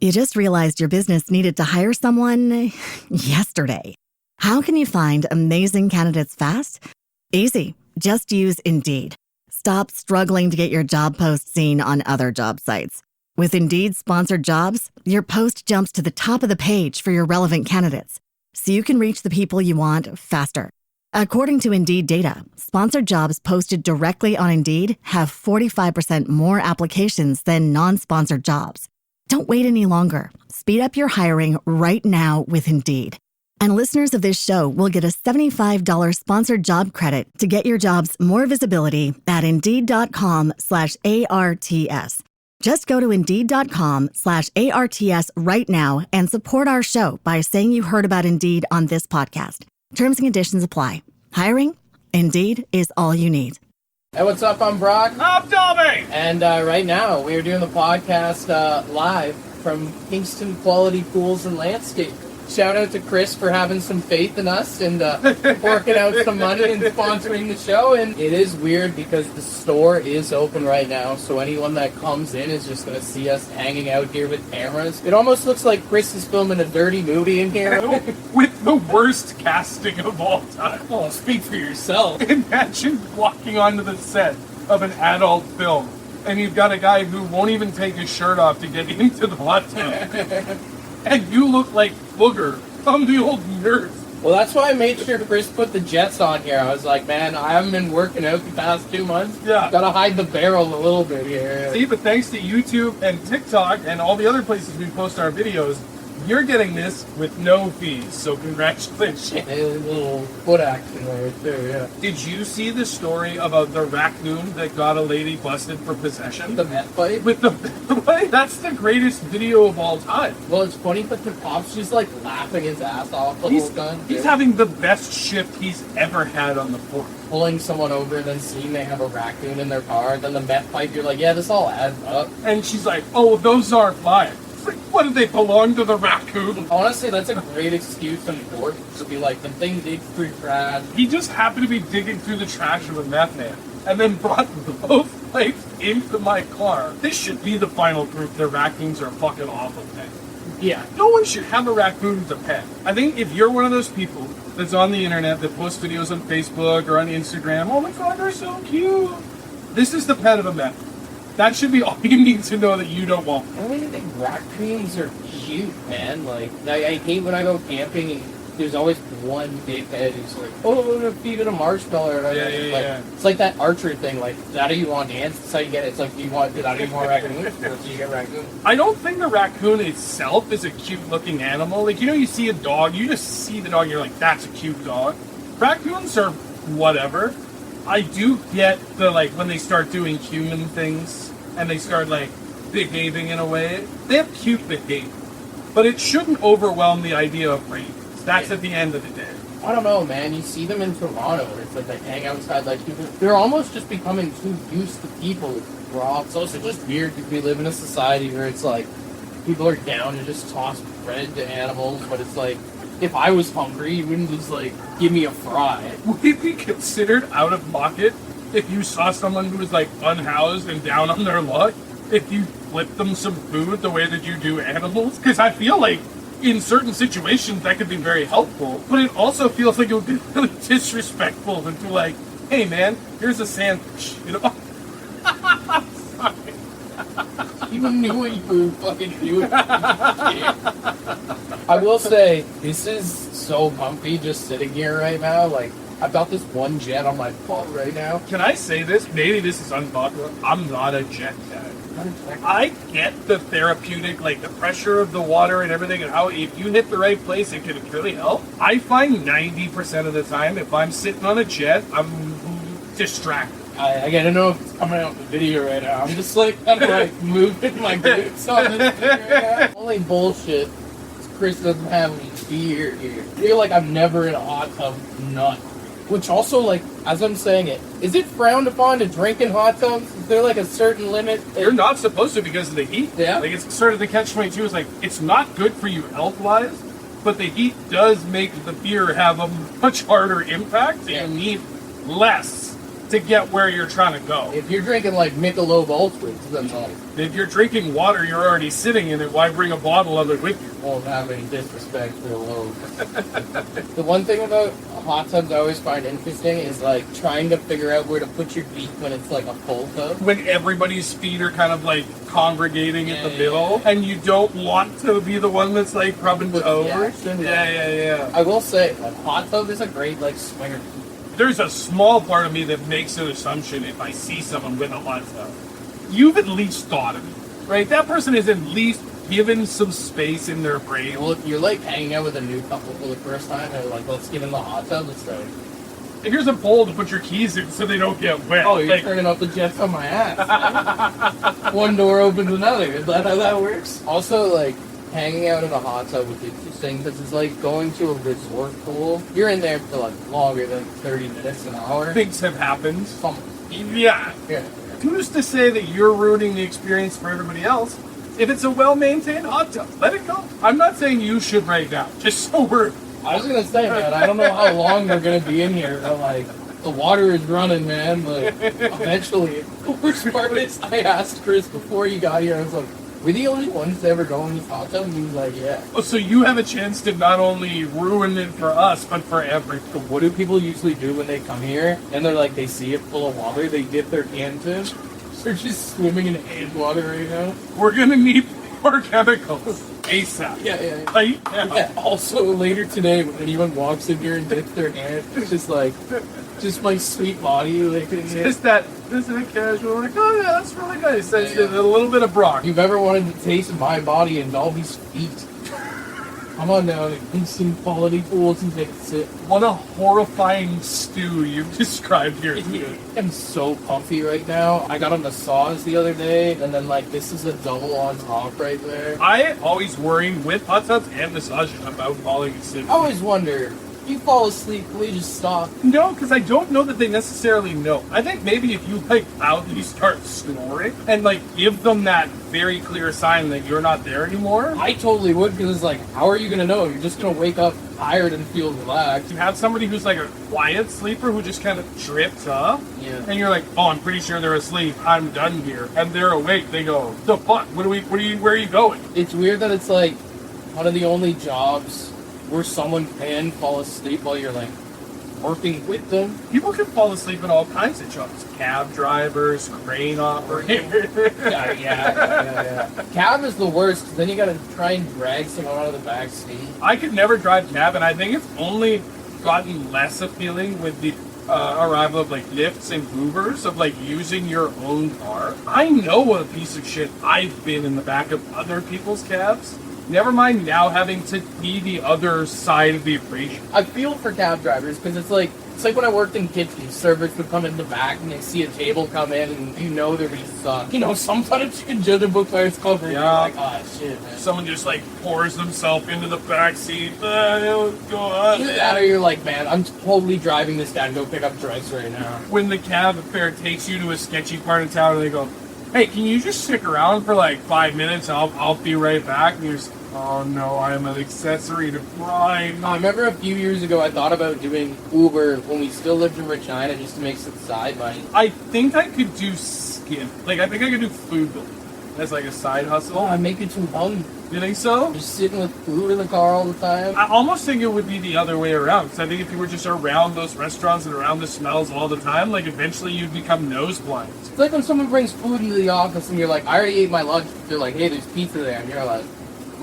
You just realized your business needed to hire someone yesterday. How can you find amazing candidates fast? Easy. Just use Indeed. Stop struggling to get your job post seen on other job sites. With Indeed sponsored jobs, your post jumps to the top of the page for your relevant candidates, so you can reach the people you want faster. According to Indeed data, sponsored jobs posted directly on Indeed have 45% more applications than non-sponsored jobs. Don't wait any longer. Speed up your hiring right now with Indeed. And listeners of this show will get a $75 sponsored job credit to get your jobs more visibility at Indeed.com/ARTS. Just go to Indeed.com/ARTS right now and support our show by saying you heard about Indeed on this podcast. Terms and conditions apply. Hiring? Indeed is all you need. Hey, what's up? I'm Brock. I'm Tommy! And right now, we're doing the podcast live from Kingston Quality Pools and Landscape. Shout out to Chris for having some faith in us and forking out some money and sponsoring the show. And it is weird because the store is open right now, so anyone that comes in is just going to see us hanging out here with cameras. It almost looks like Chris is filming a dirty movie in here. With the worst casting of all time. Oh, speak for yourself. Imagine walking onto the set of an adult film, and you've got a guy who won't even take his shirt off to get into the hot tub. And you look like Booger from the old Nerds. Well, that's why I made sure Chris put the jets on here. I was like, man, I haven't been working out the past 2 months. Yeah. Gotta hide the barrel a little bit here. See, but thanks to YouTube and TikTok and all the other places we post our videos, you're getting this with no fees, so congratulations. A little foot action there, too, yeah. Did you see the story about the raccoon that got a lady busted for possession? The meth fight? With the meth fight? That's the greatest video of all time. Well, it's funny, but the pop's just like laughing his ass off the whole time. He's having the best shift he's ever had on the force. Pulling someone over and then seeing they have a raccoon in their car, then the meth fight, you're like, yeah, this all adds up. And she's like, oh, those aren't mine. What did they belong to the raccoon? Honestly, that's a great excuse in court to be like, the thing digs through trash. He just happened to be digging through the trash of a meth man and then brought both pipes into my car. This should be the final proof that raccoons are a fucking awful thing. Yeah, no one should have a raccoon as a pet. I think if you're one of those people that's on the internet that posts videos on Facebook or on Instagram, oh my god, they're so cute. This is the pet of a meth. That should be all you need to know that you don't want. I don't even think raccoons are cute, man. Like, I hate when I go camping and there's always one big head who's like, oh, I'm gonna feed it a marshmallow. Yeah. It's like that archer thing, like, that do you want ants? That's how you get it. It's like, do you want raccoons? So you get raccoons. I don't think the raccoon itself is a cute looking animal. Like, you see a dog, you just see the dog, and you're like, that's a cute dog. Raccoons are whatever. I do get the, like, when they start doing human things and they start, like, behaving in a way, they have cute behavior. But it shouldn't overwhelm the idea of rabies. That's at the end of the day. I don't know, man. You see them in Toronto. It's like they hang outside like people. They're almost just becoming too used to people. It's also just weird because we live in a society where it's like people are down to just toss bread to animals, but it's like, if I was hungry, you wouldn't just, like, give me a fry. Would it be considered out of pocket if you saw someone who was, like, unhoused and down on their luck, if you flipped them some food the way that you do animals? Because I feel like in certain situations that could be very helpful, but it also feels like it would be really disrespectful to be like, hey, man, here's a sandwich, you know? You knew what you were fucking doing. I will say, this is so comfy just sitting here right now. Like, I've got this one jet on my butt right now. Can I say this? Maybe this is unpopular. I'm not a jet guy. I get the therapeutic, like the pressure of the water and everything, and how if you hit the right place, it can really help. I find 90% of the time, if I'm sitting on a jet, I'm distracted. I gotta know if it's coming out in the video right now. I'm just like, kind of like moving my boots on this thing right now. Only bullshit is Chris doesn't have any beer here. I feel like I'm never in a hot tub, none. Which also, like, as I'm saying it, is it frowned upon to drink in hot tubs? Is there, like, a certain limit? You're not supposed to because of the heat. Yeah. Like, it's sort of the catch-22 is, like, it's not good for you health-wise, but the heat does make the beer have a much harder impact, and you need less to get where you're trying to go. If you're drinking like Michelob Ultras, then like, If you're drinking water, you're already sitting in it. Why bring a bottle of it with you? won't have any disrespect for the lobe. The one thing about hot tubs I always find interesting is like trying to figure out where to put your feet when it's like a full tub. When everybody's feet are kind of like congregating in the Yeah, middle, and you don't want to be the one that's like rubbing With the over. action, Yeah. I will say, a hot tub is a great like swinger. There's a small part of me that makes an assumption if I see someone with a hot tub. You've at least thought of it, right? That person is at least given some space in their brain. You're like hanging out with a new couple for the first time, and like, let's get in the hot tub. Let's go. Here's a bowl to put your keys in so they don't get wet. Oh, you're Like, turning up the jets on my ass. One door opens another. Is that how that works? Also, like, hanging out in a hot tub was interesting because it's like going to a resort pool. You're in there for like longer than 30 minutes, an hour. things have happened. Something. Yeah. Yeah. Who's to say that you're ruining the experience for everybody else? If it's a well-maintained hot tub, let it go. I'm not saying you should right now, just so we're... I was gonna say, man, I don't know how long they're gonna be in here, but like, the water is running, man. Like, eventually. The worst part is, I asked Chris before you got here, I was like, we're the only ones to ever go in this hot tub? And he was like, yeah. Oh, so you have a chance to not only ruin it for us, but for everyone. What do people usually do when they come here and they're like, they see it full of water, they dip their hands in? They're just swimming in hand water right now. We're gonna need more chemicals ASAP. Yeah. Like, Yeah, also later today when anyone walks in here and dips their hand, it's just like, just my sweet body, like, Just that, this is a casual, like, oh yeah, that's really nice. That's a little bit of broth. If you've ever wanted to taste my body and all these feet, come on down to Kingston Quality Pools and take a sip. What a horrifying stew you've described here. I'm so puffy right now. I got a massage the other day, and then like this is a double on top right there. I always worry with hot tubs and massages about falling asleep. I always wonder, if you fall asleep, will you just stop? No, because I don't know that they necessarily know. I think maybe if you like loudly start snoring and like give them that very clear sign that you're not there anymore. I totally would, because it's like, how are you gonna know? You're just gonna wake up tired and feel relaxed. You have somebody who's like a quiet sleeper who just kind of drifts up, Yeah. and you're like, oh, I'm pretty sure they're asleep. I'm done here, and they're awake. They go, the fuck? Where are you going? It's weird that it's like one of the only jobs where someone can fall asleep while you're like working with them. People can fall asleep in all kinds of jobs. Cab drivers, crane operators. Yeah. Cab is the worst, 'cause then you gotta try and drag someone out of the back seat. I could never drive cab, and I think it's only gotten less appealing with the arrival of like lifts and Ubers, of like using your own car. I know what a piece of shit I've been in the back of other people's cabs. Never mind now having to be the other side of the equation. I feel for cab drivers, because it's like when I worked in kitchen, servers would come in the back and they see a table come in and you know they're gonna suck. You know, sometimes you can judge a book by its cover and you're like, oh shit, man. Someone just like pours themselves into the back seat. Go on. Either that or you're like, man, I'm totally driving this guy to go pick up drinks right now. When the cab fare takes you to a sketchy part of town and they go, hey, can you just stick around for like 5 minutes? I'll be right back. And you're just, oh no, I am an accessory to crime. I remember a few years ago I thought about doing Uber when we still lived in Regina just to make some side money. I think I could do skin. Like, I think I could do food delivery as like a side hustle. Oh, I make it too hungry. You think so? Just sitting with food in the car all the time. I almost think it would be the other way around. Because I think if you were just around those restaurants and around the smells all the time, like eventually you'd become nose blind. It's like when someone brings food into the office and you're like, I already ate my lunch. They're like, hey, there's pizza there. And you're like,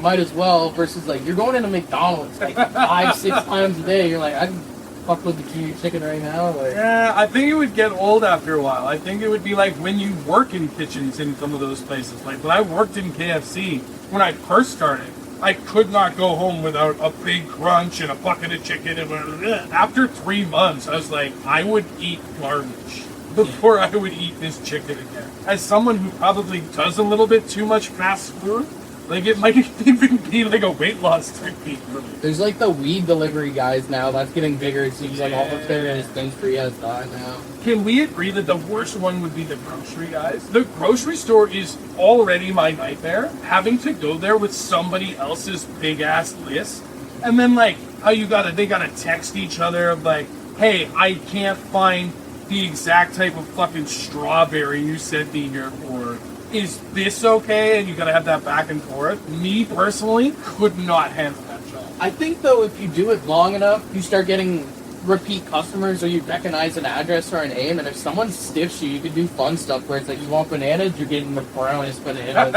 might as well. Versus like, you're going into McDonald's like 5-6 times a day. You're like, I can fuck with the Junior Chicken right now. Like, Yeah, I think it would get old after a while. I think it would be like when you work in kitchens in some of those places. Like when I worked in KFC, when I first started, I could not go home without a big crunch and a bucket of chicken. And after 3 months, I was like, I would eat garbage before I would eat this chicken again. As someone who probably does a little bit too much fast food, like it might even be like a weight loss technique for me. there's like the weed delivery guys now. That's getting bigger. It seems like all the various things free has died now. Can we agree that the worst one would be the grocery guys? The grocery store is already my nightmare. Having to go there with somebody else's big ass list. And then like how they gotta text each other of like, hey, I can't find the exact type of fucking strawberry you sent me here for. Is this okay? And you gotta have that back and forth. Me, personally, could not handle that job. I think, though, if you do it long enough, you start getting repeat customers, or you recognize an address or a name, and if someone stiffs you, you can do fun stuff where it's like, you want bananas, you're getting the brownest bananas.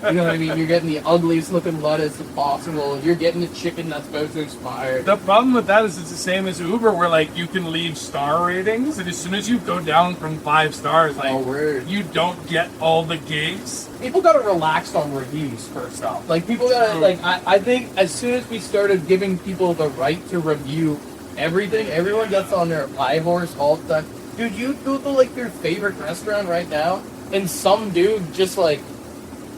You know what I mean? You're getting the ugliest looking lettuce possible. You're getting the chicken that's about to expire. The problem with that is it's the same as Uber, where like you can leave star ratings, and as soon as you go down from 5 stars, like you don't get all the gigs. People gotta relax on reviews first off. Like, people gotta, like, I think as soon as we started giving people the right to review everything, everyone gets on their high horse all the time. Dude, you Google, like, your favorite restaurant right now, and some dude just, like,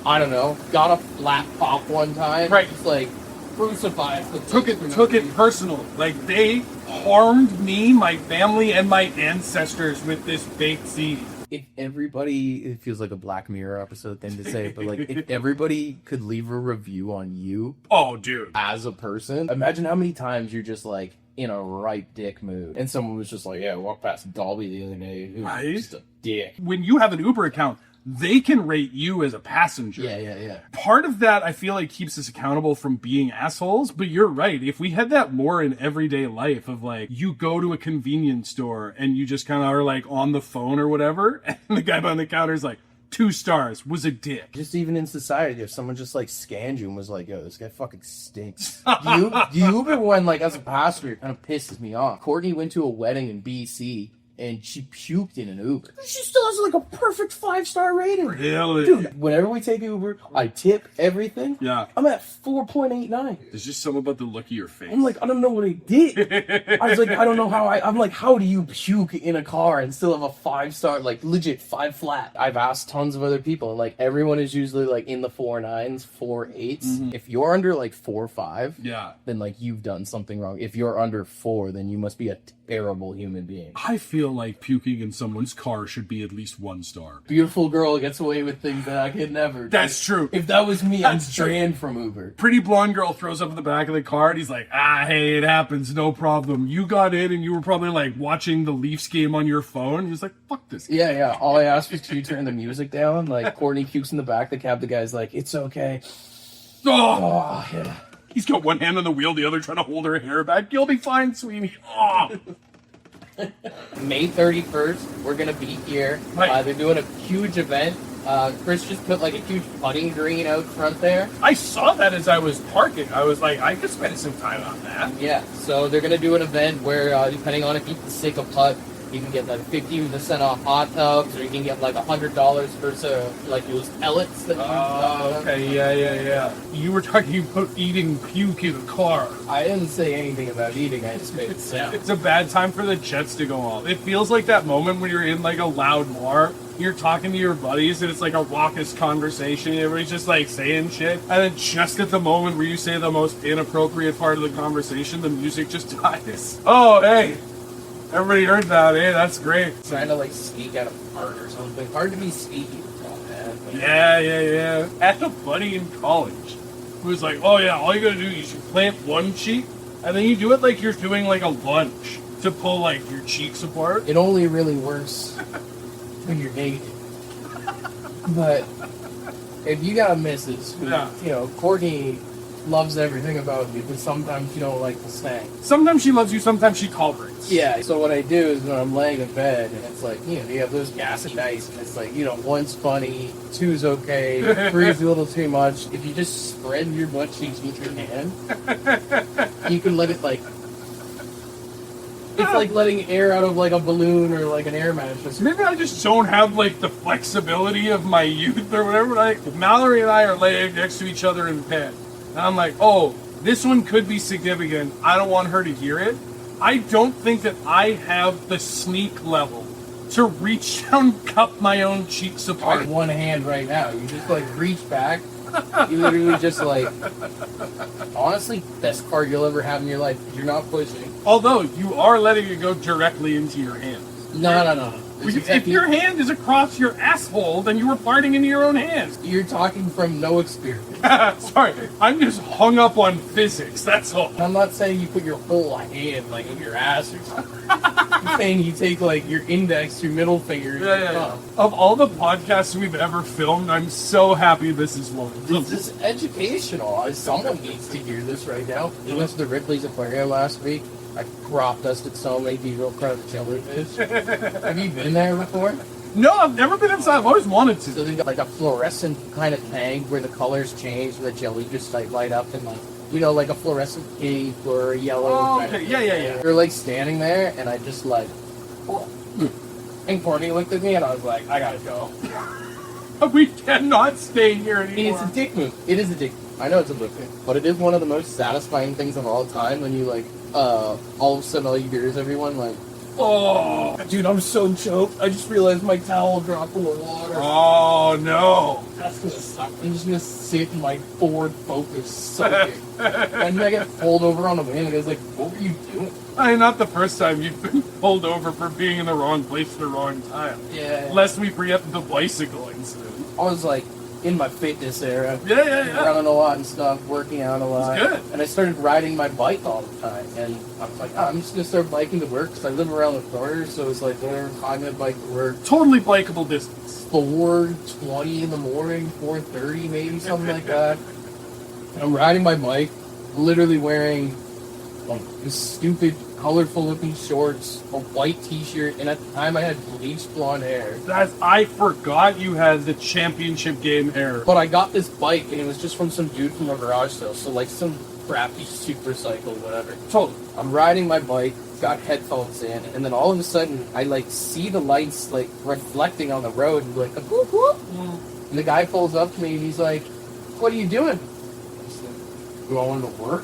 I don't know, got a flat pop one time. Right. Just, like, crucified. Took it personal. Like, they harmed me, my family, and my ancestors with this baked seed. If everybody, it feels like a Black Mirror episode thing to say, but like, if everybody could leave a review on you, oh dude, as a person, imagine how many times you're just like in a ripe dick mood, and someone was just like, yeah, I walked past Dolby the other day, who was just a dick. When you have an Uber account, they can rate you as a passenger. Yeah. Part of that, I feel like, keeps us accountable from being assholes, but you're right. If we had that more in everyday life of, like, you go to a convenience store and you just kind of are, like, on the phone or whatever, and the guy behind the counter is like, 2 stars, was a dick. Just even in society, if someone just, like, scanned you and was like, yo, this guy fucking stinks. The Uber one, like, as a passenger, kind of pisses me off. Courtney went to a wedding in BC, and she puked in an Uber. She still has, like, a perfect 5-star rating. Really? Dude, whenever we take Uber, I tip everything. Yeah. I'm at 4.89. There's just something about the look of your face. I'm like, I don't know what I did. I was like, I don't know how I'm like, how do you puke in a car and still have a 5-star, like, legit 5 flat? I've asked tons of other people, and, like, everyone is usually, like, in the 4 9s, 4 8s. Mm-hmm. If you're under, like, 4 5, yeah, then, like, you've done something wrong. If you're under 4, then you must be a terrible human being. I feel like puking in someone's car should be at least 1 star. Beautiful girl gets away with things that I could never do. That's true. If that was me, I'm banned from Uber. Pretty blonde girl throws up in the back of the car, and he's like, hey, it happens, no problem. You got in, and you were probably, like, watching the Leafs game on your phone. He was like, fuck this. Yeah. All I asked was, can you turn the music down? Like, Courtney pukes in the back of the cab. The guy's like, it's okay. Oh, yeah. He's got one hand on the wheel, the other trying to hold her hair back. You'll be fine, sweetie. Oh. May 31st, we're going to be here. Right. They're doing a huge event. Chris just put, like, a huge putting green out front there. I saw that as I was parking. I was like, I could spend some time on that. Yeah, so they're going to do an event where, depending on if you can stick a putt, you can get, like, 50% off hot tubs, or you can get, like, $100 for, like, those pellets that you okay, yeah. You were talking about eating puke in a car. I didn't say anything about eating, I just made it sound. It's a bad time for the jets to go off. It feels like that moment when you're in, like, a loud bar, you're talking to your buddies, and it's, like, a raucous conversation, everybody's just, like, saying shit, and then just at the moment where you say the most inappropriate part of the conversation, the music just dies. Oh, hey! Everybody heard that, eh? That's great. Trying to, like, sneak out a fart or something. Hard to be sneaky with all that. But... Yeah. I had a buddy in college who was like, oh yeah, all you gotta do is you plant one cheek, and then you do it like you're doing, like, a lunge to pull, like, your cheeks apart. It only really works when you're naked. But if you got a missus who, you know, Courtney loves everything about you, but sometimes you don't like the stank. Sometimes she loves you, sometimes she tolerates. Yeah, so what I do is when I'm laying in bed, and it's like, you know, you have those gassy nights, and it's like, you know, 1's funny, 2's okay, 3's a little too much. If you just spread your butt cheeks with your hand, you can let it, like, it's like letting air out of, like, a balloon or, like, an air mattress. Maybe I just don't have, like, the flexibility of my youth or whatever. Like, Mallory and I are laying next to each other in bed. And I'm like, oh, this one could be significant. I don't want her to hear it. I don't think that I have the sneak level to reach down and cup my own cheeks apart. On one hand right now. You just, like, reach back. You literally just, like, honestly, best card you'll ever have in your life. You're not pushing. Although, you are letting it go directly into your hand. No. If your hand is across your asshole, then you were farting into your own hand. You're talking from no experience. Sorry, I'm just hung up on physics, that's all. I'm not saying you put your whole hand, like, in your ass or something. saying you take like your index, your middle finger. Yeah. Of all the podcasts we've ever filmed, I'm so happy this is one. This is educational. Someone needs to hear this right now. We went to the Ripley's Aquarium last week. I crop dusted so many people crowd of jellyfish. Have you been there before? No, I've never been inside. I've always wanted to. So they got like a fluorescent kind of tank where the colors change, where the jelly just like light up and like, you know, like a fluorescent pink or a yellow. Oh, okay. Yeah. They're like standing there, and I just like, oh. And Courtney looked at me, and I was like, I gotta go. We cannot stay here anymore. It's a dick move. It is a dick move. I know it's a dick move, but it is one of the most satisfying things of all time when you like, all of a sudden all you hear is everyone like, oh, dude, I'm so choked. I just realized my towel dropped in the water. Oh, no. That's gonna suck. I'm just gonna sit in my forward focus soaking. And then I get pulled over on the way, and I was like, what were you doing? Not the first time you've been pulled over for being in the wrong place at the wrong time. Yeah. Lest we forget the bicycle incident. I was like, in my fitness era. Yeah. Running a lot and stuff, working out a lot. It's good. And I started riding my bike all the time. And I was like, oh, I'm just going to start biking to work because I live around the corner. So it's like, whatever, 5-minute bike to work. Totally bikeable distance. 4:20 in the morning, 4:30 maybe, something like that. And I'm riding my bike, literally wearing like this stupid, colorful looking shorts, a white t-shirt, and at the time I had bleached blonde hair. I forgot you had the championship game hair. But I got this bike, and it was just from some dude from a garage sale, so like some crappy super cycle, whatever. Totally. I'm riding my bike, got headphones in, and then all of a sudden I like see the lights like reflecting on the road, and like, whoop, whoop. And the guy pulls up to me, and he's like, "What are you doing?" I said, "Going to work."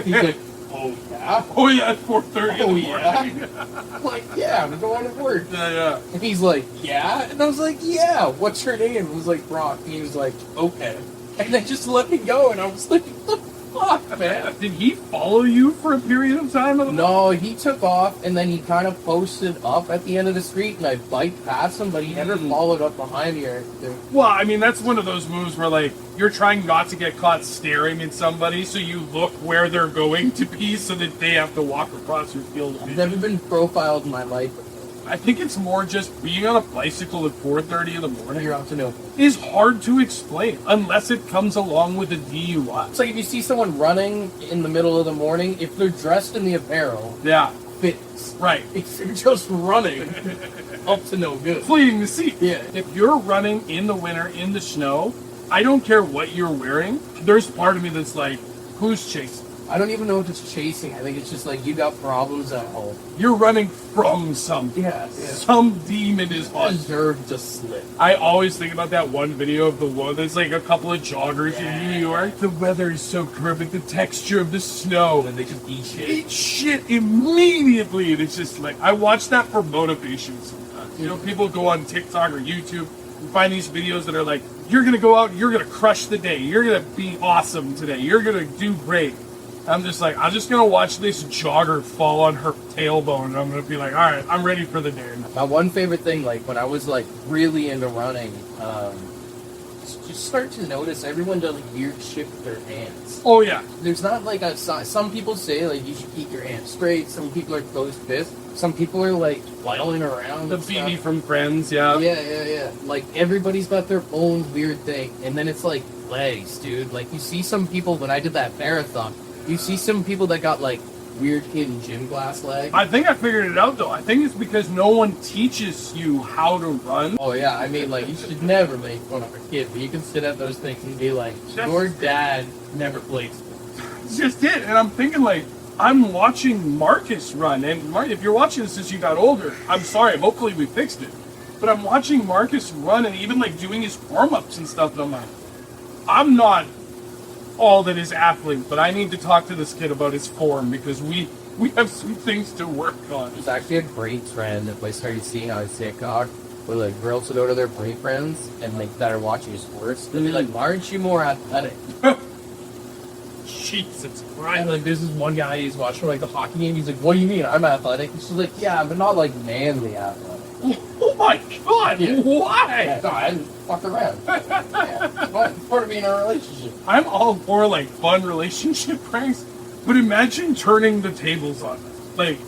He's like, "Oh yeah." Oh yeah, it's 4:30 Oh, in the yeah? morning. I'm like, "Yeah, I'm going to work." Yeah. And he's like, "Yeah?" And I was like, "Yeah, what's your name?" It was like, "Brock." And he was like, "Okay." And they just let me go, and I was like, what the fuck, man? Did he follow you for a period of time? No, he took off, and then he kind of posted up at the end of the street, and I biked past him, but he never followed up behind me or anything. Well, I mean, that's one of those moves where, like, you're trying not to get caught staring at somebody, so you look where they're going to be so that they have to walk across your field of I've vision. never been profiled in my life. I think it's more just being on a bicycle at 4:30 in the morning You're up to no. is hard to explain unless it comes along with a DUI. It's like if you see someone running in the middle of the morning, if they're dressed in the apparel, Yeah, fits. right. If they're just running, up to no good. Fleeing the seat. Yeah. If you're running in the winter, in the snow, I don't care what you're wearing. There's part of me that's like, who's chasing? I don't even know if it's chasing. I think it's just like you got problems at home. You're running from something. Yeah. Some demon is You on. deserve to slip. I always think about that one video of the one there's like a couple of joggers in New York. The weather is so perfect, the texture of the snow. And they just eat shit. Eat shit immediately. And it's just like, I watch that for motivation sometimes. You know, people go on TikTok or YouTube and find these videos that are like, you're going to go out, you're going to crush the day. You're going to be awesome today. You're going to do great. I'm just like, I'm just going to watch this jogger fall on her tailbone, and I'm going to be like, all right, I'm ready for the day. My one favorite thing, like when I was like really into running, just start to notice everyone does like weird shit with their hands. Oh, yeah. There's not like a some people say like you should keep your hands straight. Some people are closed fist. Some people are like flailing around. The and beanie stuff. from Friends, yeah. Yeah. Like everybody's got their own weird thing, and then it's like legs, dude. Like you see some people when I did that marathon. You see some people that got like weird hidden gym class legs. I think I figured it out, though. I think it's because no one teaches you how to run. Oh yeah, I mean like you should never make fun of a kid, but you can sit at those things and be like, your dad never played sports. It's just it. And I'm thinking, like, I'm watching Marcus run. And if you're watching this since you got older, I'm sorry. Hopefully we fixed it. But I'm watching Marcus run and even like doing his warm-ups and stuff. And I'm like, I'm not all that is athlete, but I need to talk to this kid about his form because we have some things to work on. There's actually a great trend that I started seeing on TikTok where like girls will go to their boyfriends and like that are watching sports. They'll be like, "Why aren't you more athletic?" Jesus And Christ. like there's this one guy he's watching like the hockey game. He's like, "What do you mean? I'm athletic." And she's like, "Yeah, but not like manly athletic." Oh my God, Yeah. why? Yeah, no, I didn't fuck around. Yeah, it's part of being in a relationship. I'm all for like fun relationship pranks, but imagine turning the tables on them. Like,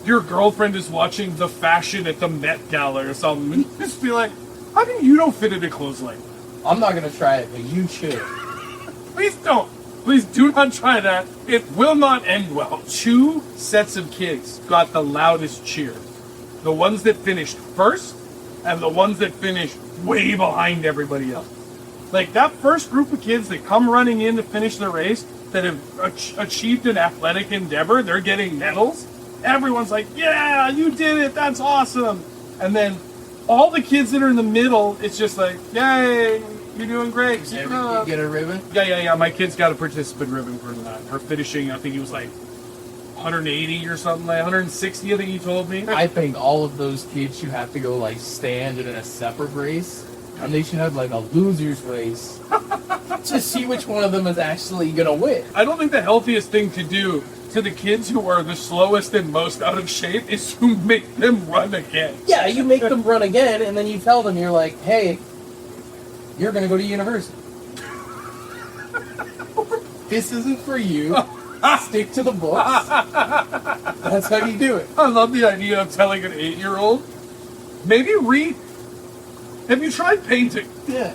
your girlfriend is watching the fashion at the Met Gala or something, and just be like, how come you don't fit into clothes like that? I'm not gonna try it, but you should. Please don't. Please do not try that. It will not end well. 2 sets of kids got the loudest cheer. The ones that finished first and the ones that finished way behind everybody else. Like that first group of kids that come running in to finish the race that have achieved an athletic endeavor, they're getting medals. Everyone's like, yeah, you did it. That's awesome. And then all the kids that are in the middle, it's just like, yay, you're doing great. Did you get a ribbon? Yeah. My kid's got a participant ribbon for that. Her finishing, I think he was like 180 or something, like 160, I think he told me. I think all of those kids should have to go like stand in a separate race, and they should have like a losers race to see which one of them is actually gonna win. I don't think the healthiest thing to do to the kids who are the slowest and most out of shape is to make them run again. Yeah, you make them run again, and then you tell them, you're like, hey, you're gonna go to university. This isn't for you. Stick to the books. That's how you do it. I love the idea of telling an 8-year-old, maybe read. Have you tried painting? Yeah.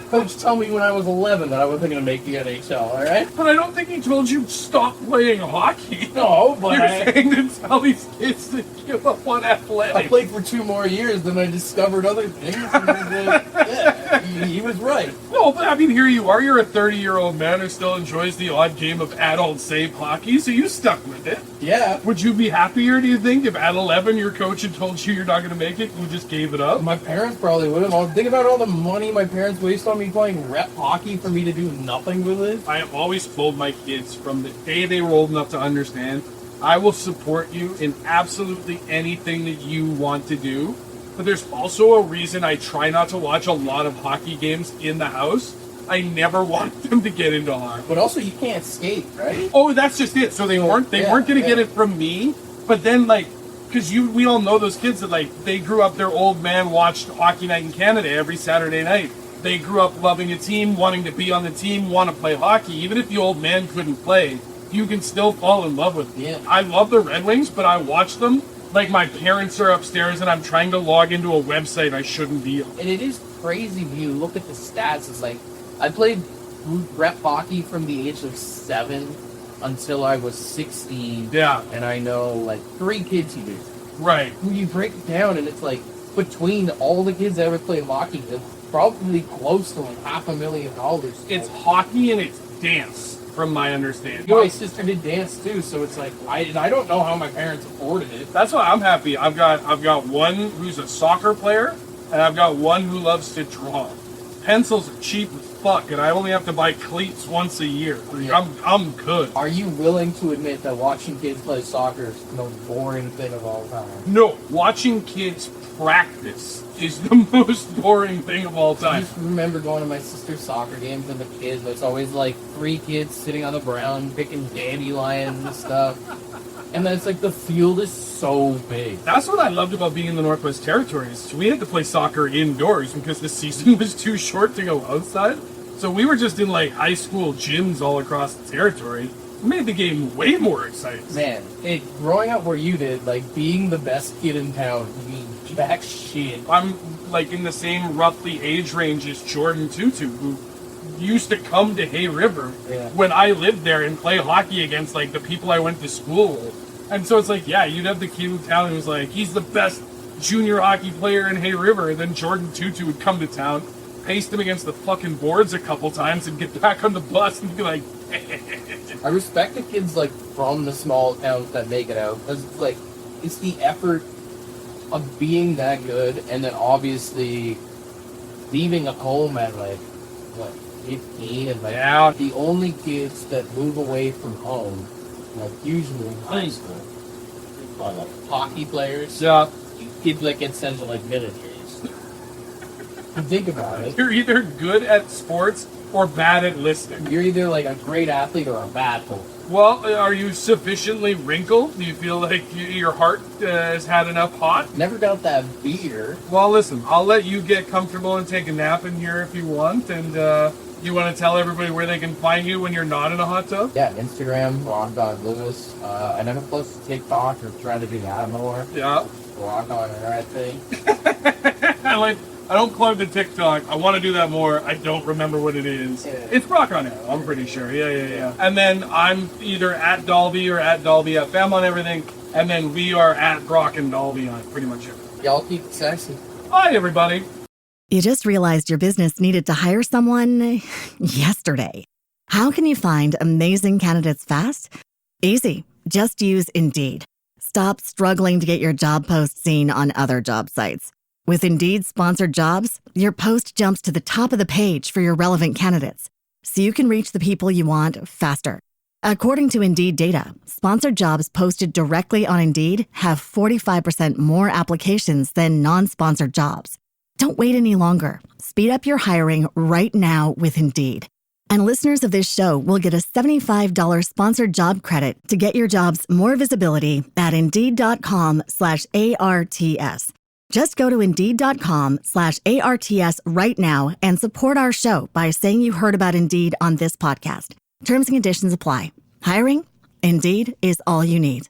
Coach told me when I was 11 that I wasn't going to make the NHL, alright? But I don't think he told you stop playing hockey. No, but You're saying to tell these kids to give up on athletics. I played for 2 more years, then I discovered other things. And yeah, he was right. No, but I mean, here you are. You're a 30-year-old man who still enjoys the odd game of adult save hockey, so you stuck with it. Yeah. Would you be happier, do you think, if at 11 your coach had told you you're not going to make it, you just gave it up? My parents probably would have. Think about all the money my parents waste on me playing rep hockey for me to do nothing with it. I have always told my kids from the day they were old enough to understand, I will support you in absolutely anything that you want to do. But there's also a reason I try not to watch a lot of hockey games in the house. I never want them to get into hockey. But also, you can't skate, right? Oh, that's just it. So they weren't going to get it from me. But then, like, because we all know those kids that, like, they grew up, their old man watched Hockey Night in Canada every Saturday night. They grew up loving a team, wanting to be on the team, want to play hockey. Even if the old man couldn't play, you can still fall in love with them. Yeah. I love the Red Wings, but I watch them like my parents are upstairs and I'm trying to log into a website I shouldn't be on. And it is crazy when you look at the stats. It's like, I played rep hockey from the age of 7 until I was 16. Yeah. And I know, like, 3 kids who do. Right. When you break it down, and it's like, between all the kids that ever played hockey, it's probably close to like $500,000. It's hockey and it's dance, from my understanding. My sister did dance too, so it's like, I don't know how my parents afforded it. That's why I'm happy. I've got one who's a soccer player, and I've got one who loves to draw. Pencils are cheap as fuck, and I only have to buy cleats once a year. Yeah. I'm good. Are you willing to admit that watching kids play soccer is the most boring thing of all time? No, watching kids practice is the most boring thing of all I time. just remember going to my sister's soccer games and the kids, it's always like 3 kids sitting on the ground picking dandelions and stuff. And then it's like the field is so big. That's what I loved about being in the Northwest Territories. We had to play soccer indoors because the season was too short to go outside. So we were just in like high school gyms all across the territory. It made the game way more exciting. Man, growing up where you did, like being the best kid in town, you mean jack shit. I'm like in the same roughly age range as Jordan Tutu, who used to come to Hay River when I lived there and play hockey against like the people I went to school with. And so it's like, yeah, you'd have the kid in town who's like, he's the best junior hockey player in Hay River, and then Jordan Tutu would come to town, paste him against the fucking boards a couple times, and get back on the bus and be like, I respect the kids like from the small towns that make it out, because it's like, it's the effort of being that good, and then obviously leaving a home at like, what, 15, and like, the only kids that move away from home, like usually in high school, are like hockey players. yeah, Kids that get sent to like militaries. You think about it. you're either good at sports or bad at listening. You're either like a great athlete or a bad one. Well, are you sufficiently wrinkled? Do you feel like your heart has had enough hot? Never got that beer. Well, listen, I'll let you get comfortable and take a nap in here if you want, and You want to tell everybody where they can find you when you're not in a hot tub? Yeah, Instagram, Ron.Lewis. I never post to TikTok or try to do that more. Yeah. Rock on it, I think. I don't plug the TikTok. I want to do that more. I don't remember what it is. Yeah. It's Rock on Air, I'm pretty sure. Yeah. And then I'm either at Dolby or at Dolby FM on everything. And then we are at Brock and Dolby on pretty much everything. Y'all keep it sexy. Bye, everybody. You just realized your business needed to hire someone yesterday. How can you find amazing candidates fast? Easy. Just use Indeed. Stop struggling to get your job post seen on other job sites. With Indeed sponsored jobs, your post jumps to the top of the page for your relevant candidates, so you can reach the people you want faster. According to Indeed data, sponsored jobs posted directly on Indeed have 45% more applications than non-sponsored jobs. Don't wait any longer. Speed up your hiring right now with Indeed. And listeners of this show will get a $75 sponsored job credit to get your jobs more visibility at Indeed.com/ARTS. Just go to Indeed.com/ARTS right now and support our show by saying you heard about Indeed on this podcast. Terms and conditions apply. Hiring? Indeed is all you need.